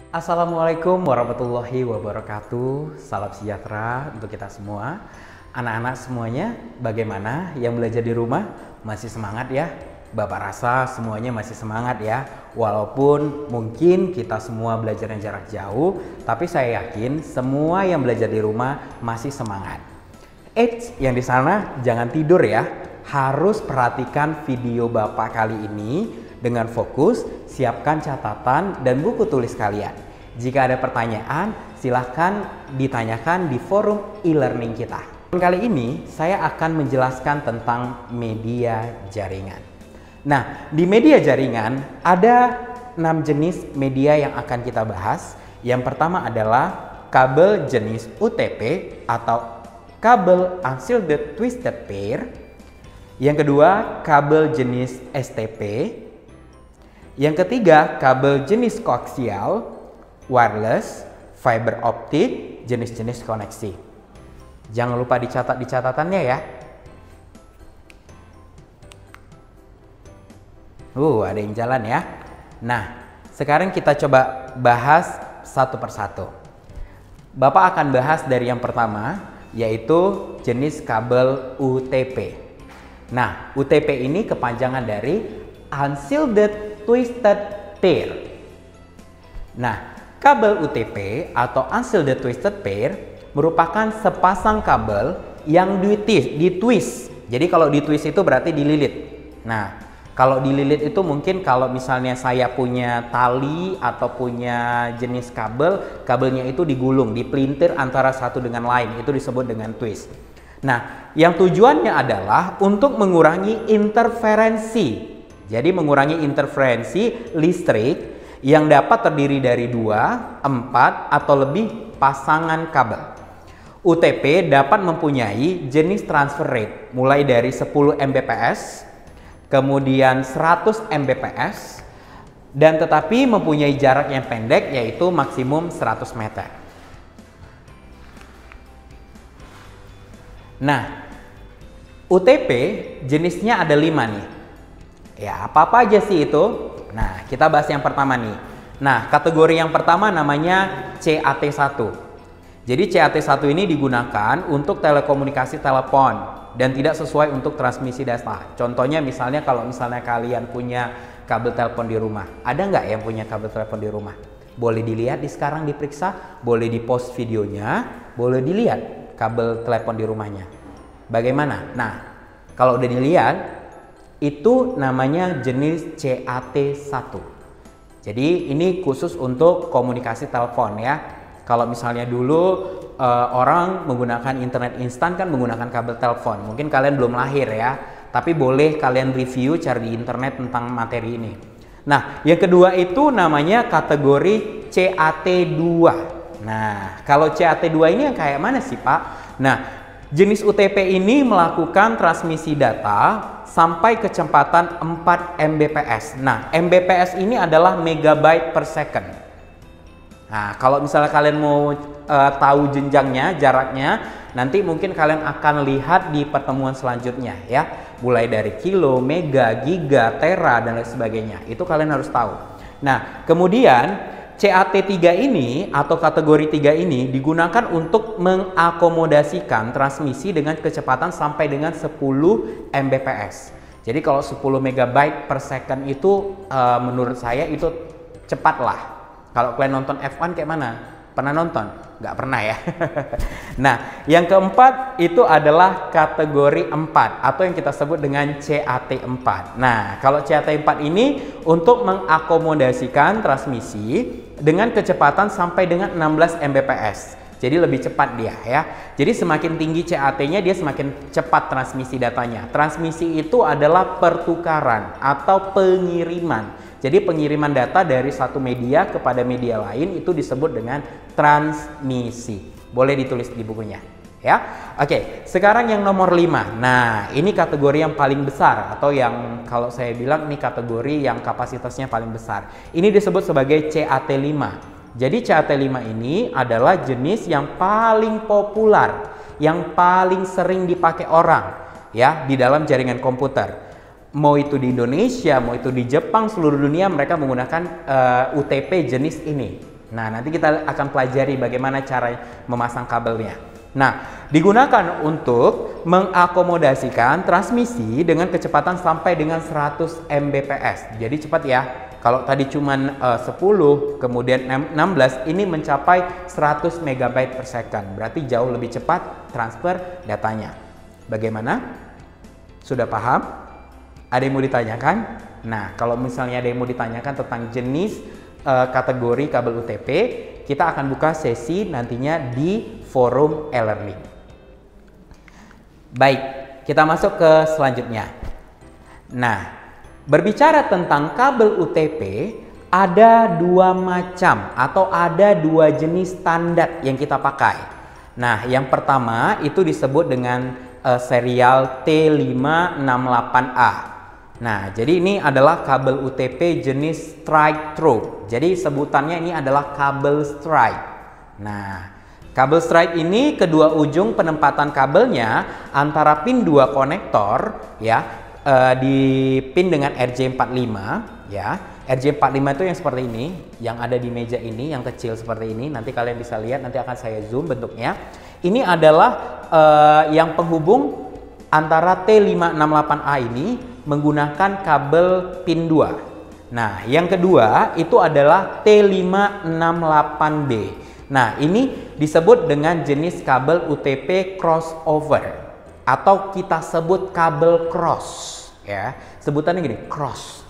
Assalamualaikum warahmatullahi wabarakatuh. Salam sejahtera untuk kita semua. Anak-anak semuanya, bagaimana yang belajar di rumah? Masih semangat ya? Bapak rasa semuanya masih semangat ya. Walaupun mungkin kita semua belajarnya jarak jauh, tapi saya yakin semua yang belajar di rumah masih semangat. Eits, yang di sana jangan tidur ya. Harus perhatikan video Bapak kali ini dengan fokus, siapkan catatan dan buku tulis kalian. Jika ada pertanyaan, silahkan ditanyakan di forum e-learning kita. Kali ini saya akan menjelaskan tentang media jaringan. Nah, di media jaringan ada 6 jenis media yang akan kita bahas. Yang pertama adalah kabel jenis UTP atau kabel unshielded twisted pair. Yang kedua, kabel jenis STP. Yang ketiga, kabel jenis koaksial, wireless, fiber optik, jenis-jenis koneksi. Jangan lupa dicatat di catatannya ya. Ada yang jalan ya. Nah, sekarang kita coba bahas satu persatu. Bapak akan bahas dari yang pertama, yaitu jenis kabel UTP. Nah, UTP ini kepanjangan dari unshielded twisted pair. Nah, kabel UTP atau unshielded twisted pair merupakan sepasang kabel yang ditwist. Jadi kalau ditwist itu berarti dililit. Nah, kalau dililit itu mungkin kalau misalnya saya punya tali atau punya jenis kabel, kabelnya itu digulung, dipelintir antara satu dengan lain, itu disebut dengan twist. Nah, yang tujuannya adalah untuk mengurangi interferensi. Jadi mengurangi interferensi listrik yang dapat terdiri dari 2, 4, atau lebih pasangan kabel. UTP dapat mempunyai jenis transfer rate mulai dari 10 Mbps, kemudian 100 Mbps, dan tetapi mempunyai jarak yang pendek yaitu maksimum 100 meter. Nah, UTP jenisnya ada 5 nih. Ya, apa-apa aja sih itu? Nah, kita bahas yang pertama nih. Nah, kategori yang pertama namanya CAT1. Jadi CAT1 ini digunakan untuk telekomunikasi telepon dan tidak sesuai untuk transmisi data. Contohnya misalnya kalau misalnya kalian punya kabel telepon di rumah. Ada nggak yang punya kabel telepon di rumah? Boleh dilihat sekarang diperiksa, boleh di post videonya, boleh dilihat kabel telepon di rumahnya. Bagaimana? Nah, kalau udah dilihat, itu namanya jenis CAT1. Jadi ini khusus untuk komunikasi telepon ya. Kalau misalnya dulu orang menggunakan internet instan kan menggunakan kabel telepon. Mungkin kalian belum lahir ya, tapi boleh kalian review cari di internet tentang materi ini. Nah, yang kedua itu namanya kategori CAT2. Nah, kalau CAT2 ini yang kayak mana sih Pak? Nah, jenis UTP ini melakukan transmisi data sampai kecepatan 4 Mbps. Nah, Mbps ini adalah megabyte per second. Nah, kalau misalnya kalian mau tahu jenjangnya, jaraknya, nanti mungkin kalian akan lihat di pertemuan selanjutnya ya. Mulai dari kilo, mega, giga, tera, dan lain sebagainya. Itu kalian harus tahu. Nah, kemudian CAT3 ini atau kategori 3 ini digunakan untuk mengakomodasikan transmisi dengan kecepatan sampai dengan 10 Mbps. Jadi kalau 10 megabyte per second itu menurut saya itu cepat lah. Kalau kalian nonton F1 kayak mana? Pernah nonton? Nggak pernah ya. Nah, yang keempat itu adalah kategori 4 atau yang kita sebut dengan CAT4. Nah, kalau CAT4 ini untuk mengakomodasikan transmisi dengan kecepatan sampai dengan 16 Mbps. Jadi lebih cepat dia ya. Jadi semakin tinggi CAT-nya dia semakin cepat transmisi datanya. Transmisi itu adalah pertukaran atau pengiriman. Jadi pengiriman data dari satu media kepada media lain itu disebut dengan transmisi. Boleh ditulis di bukunya ya. Oke, sekarang yang nomor 5. Nah, ini kategori yang paling besar atau yang kalau saya bilang ini kategori yang kapasitasnya paling besar. Ini disebut sebagai CAT5. Jadi CAT5 ini adalah jenis yang paling populer, yang paling sering dipakai orang ya di dalam jaringan komputer. Mau itu di Indonesia, mau itu di Jepang, seluruh dunia mereka menggunakan UTP jenis ini. Nah, nanti kita akan pelajari bagaimana cara memasang kabelnya. Nah, digunakan untuk mengakomodasikan transmisi dengan kecepatan sampai dengan 100 Mbps. Jadi cepat ya. Kalau tadi cuman 10, kemudian 16, ini mencapai 100 MB per second. Berarti jauh lebih cepat transfer datanya. Bagaimana? Sudah paham? Ada yang mau ditanyakan? Nah, kalau misalnya ada yang mau ditanyakan tentang jenis kategori kabel UTP, kita akan buka sesi nantinya di forum e-learning. Baik, kita masuk ke selanjutnya. Nah, berbicara tentang kabel UTP, ada dua macam atau ada dua jenis standar yang kita pakai. Nah, yang pertama itu disebut dengan serial T568A. Nah, jadi ini adalah kabel UTP jenis strike through. Jadi sebutannya ini adalah kabel strike. Nah, kabel strike ini kedua ujung penempatan kabelnya antara pin 2 konektor ya, di pin dengan RJ45 ya. RJ45 itu yang seperti ini, yang ada di meja ini, yang kecil seperti ini. Nanti kalian bisa lihat, nanti akan saya zoom bentuknya. Ini adalah yang penghubung antara T568A ini menggunakan kabel pin 2. Nah, yang kedua itu adalah T568B. Nah, ini disebut dengan jenis kabel UTP crossover atau kita sebut kabel cross ya. Sebutannya gini, cross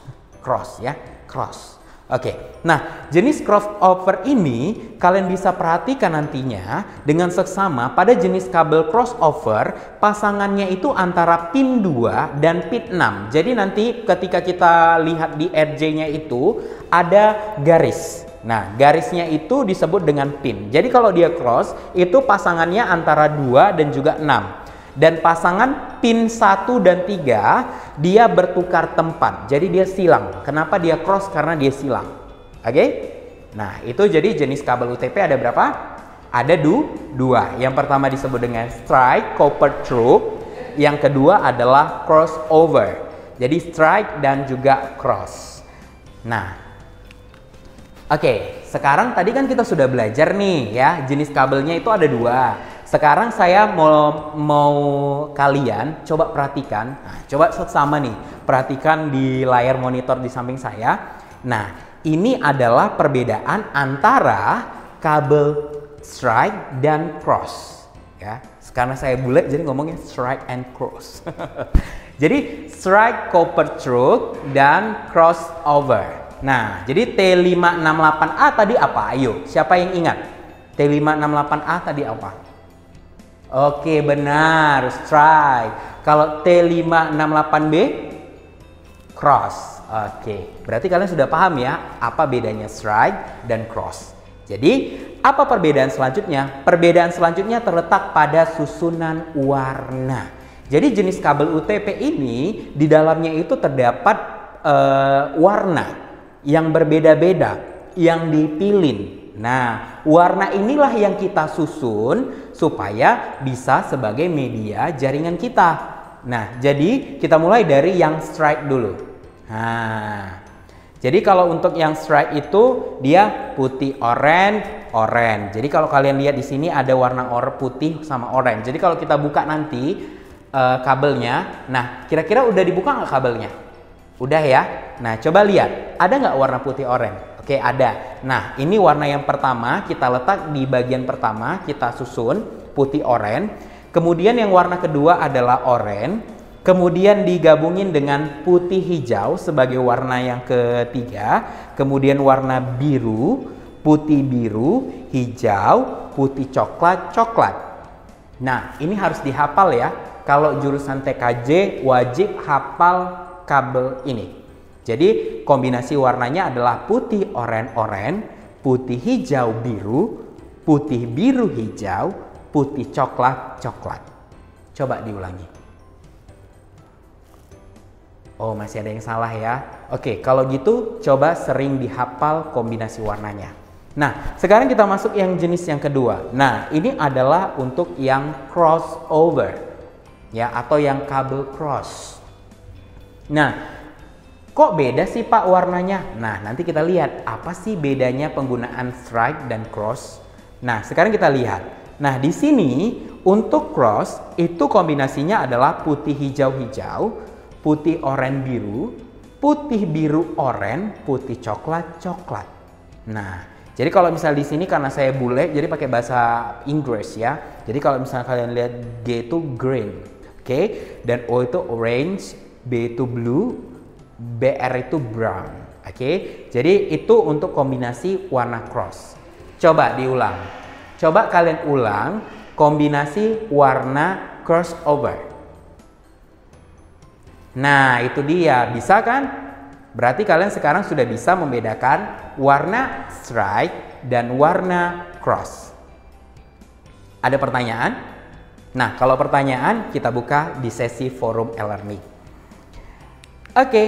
ya, cross. Oke. Nah, jenis crossover ini kalian bisa perhatikan nantinya dengan seksama pada jenis kabel crossover pasangannya itu antara pin 2 dan pin 6. Jadi nanti ketika kita lihat di RJ-nya itu ada garis. Nah, garisnya itu disebut dengan pin. Jadi kalau dia cross, itu pasangannya antara 2 dan juga 6. Dan pasangan pin 1 dan 3, dia bertukar tempat. Jadi dia silang. Kenapa dia cross? Karena dia silang. Oke? Nah, itu jadi jenis kabel UTP ada berapa? Ada dua. Yang pertama disebut dengan strike copper through. Yang kedua adalah crossover. Jadi strike dan juga cross. Nah, oke, sekarang tadi kan kita sudah belajar nih ya, jenis kabelnya itu ada dua. Sekarang saya mau kalian coba perhatikan, nah, coba sama nih, perhatikan di layar monitor di samping saya. Nah, ini adalah perbedaan antara kabel strike dan cross. Ya, karena saya bule jadi ngomongnya strike and cross. Jadi strike copper through dan crossover. Nah, jadi T568A tadi apa? Ayo, siapa yang ingat? T568A tadi apa? Oke, benar, strike. Kalau T568B, cross. Oke, berarti kalian sudah paham ya apa bedanya strike dan cross. Jadi, apa perbedaan selanjutnya? Perbedaan selanjutnya terletak pada susunan warna. Jadi jenis kabel UTP ini di dalamnya itu terdapat warna yang berbeda-beda yang dipilih. Nah, warna inilah yang kita susun supaya bisa sebagai media jaringan kita. Nah, jadi kita mulai dari yang strike dulu. Nah, jadi kalau untuk yang strike itu dia putih oranye. Jadi kalau kalian lihat di sini ada warna putih sama oranye. Jadi kalau kita buka nanti kabelnya, nah kira-kira udah dibuka nggak kabelnya? Udah ya. Nah, coba lihat, ada nggak warna putih oranye? Oke, ada. Nah, ini warna yang pertama kita letak di bagian pertama, kita susun putih oranye. Kemudian yang warna kedua adalah oranye. Kemudian digabungin dengan putih hijau sebagai warna yang ketiga. Kemudian warna biru, putih biru, hijau, putih coklat. Nah, ini harus dihafal ya. Kalau jurusan TKJ wajib hafal kabel ini. Jadi kombinasi warnanya adalah putih oranye, putih hijau biru, putih biru hijau, putih coklat. Coba diulangi. Oh, masih ada yang salah ya. Oke, kalau gitu coba sering dihafal kombinasi warnanya. Nah, sekarang kita masuk yang jenis yang kedua. Nah, ini adalah untuk yang crossover ya, atau yang kabel cross. Nah, Kok beda sih Pak warnanya? Nah, nanti kita lihat apa sih bedanya penggunaan strike dan cross. Nah, sekarang kita lihat. Nah, di sini untuk cross itu kombinasinya adalah putih hijau-hijau, putih oranye biru, putih biru oranye, putih coklat coklat. Nah, jadi kalau misalnya di sini karena saya bule, jadi pakai bahasa Inggris ya. Jadi kalau misalnya kalian lihat G itu green, oke? Dan O itu orange, B itu blue, BR itu brown, oke? Jadi itu untuk kombinasi warna cross. Coba diulang. Coba kalian ulang kombinasi warna crossover. Nah, itu dia. Bisa kan? Berarti kalian sekarang sudah bisa membedakan warna strike dan warna cross. Ada pertanyaan? Nah, kalau pertanyaan kita buka di sesi forum e-learning. Oke,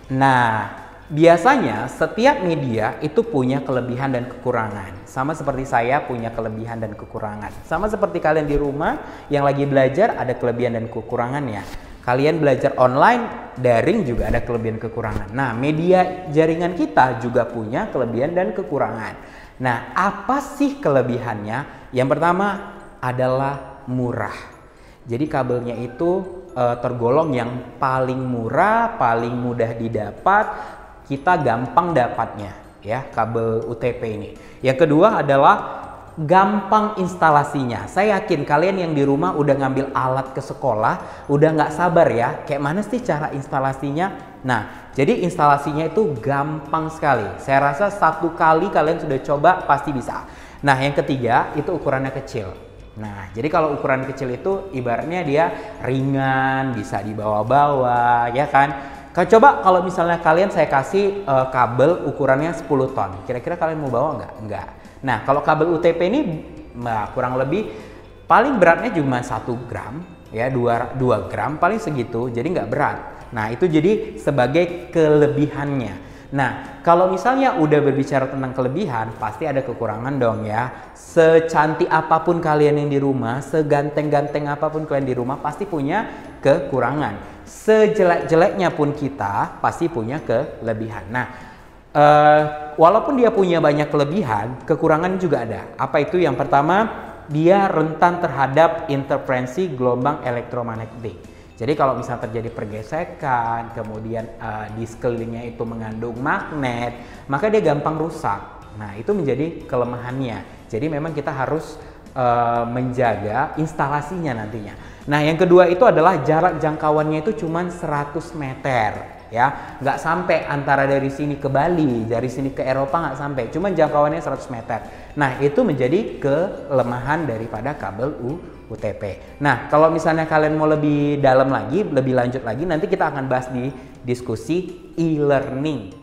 nah biasanya setiap media itu punya kelebihan dan kekurangan. Sama seperti saya punya kelebihan dan kekurangan. Sama seperti kalian di rumah yang lagi belajar ada kelebihan dan kekurangannya. Kalian belajar online, daring juga ada kelebihan kekurangan. Nah, media jaringan kita juga punya kelebihan dan kekurangan. Nah, apa sih kelebihannya? Yang pertama adalah murah. Jadi kabelnya itu tergolong yang paling murah, paling mudah didapat, kita gampang dapatnya ya kabel UTP ini. Yang kedua adalah gampang instalasinya. Saya yakin kalian yang di rumah udah ngambil alat ke sekolah, udah nggak sabar ya, kayak mana sih cara instalasinya? Nah, jadi instalasinya itu gampang sekali. Saya rasa 1 kali kalian sudah coba pasti bisa. Nah, yang ketiga itu ukurannya kecil. Nah, jadi kalau ukuran kecil itu ibaratnya dia ringan, bisa dibawa-bawa, ya kan? Coba kalau misalnya kalian saya kasih kabel ukurannya 10 ton, kira-kira kalian mau bawa nggak? Nggak. Nah, kalau kabel UTP ini kurang lebih paling beratnya cuma 1 gram, ya 2 gram paling segitu, jadi nggak berat. Nah, itu jadi sebagai kelebihannya. Nah, kalau misalnya udah berbicara tentang kelebihan, pasti ada kekurangan dong ya. Secantik apapun kalian yang di rumah, seganteng-ganteng apapun kalian di rumah, pasti punya kekurangan. Sejelek-jeleknya pun kita, pasti punya kelebihan. Nah, walaupun dia punya banyak kelebihan, kekurangan juga ada. Apa itu? Yang pertama, dia rentan terhadap interferensi gelombang elektromagnetik. Jadi kalau misalnya terjadi pergesekan, kemudian di sekelilingnya itu mengandung magnet, maka dia gampang rusak. Nah, itu menjadi kelemahannya. Jadi memang kita harus menjaga instalasinya nantinya. Nah, yang kedua itu adalah jarak jangkauannya itu cuma 100 meter. Ya, nggak sampai antara dari sini ke Bali, dari sini ke Eropa nggak sampai, cuma jangkauannya 100 meter. Nah, itu menjadi kelemahan daripada kabel UTP. Nah, kalau misalnya kalian mau lebih dalam lagi, lebih lanjut lagi, nanti kita akan bahas di diskusi e-learning.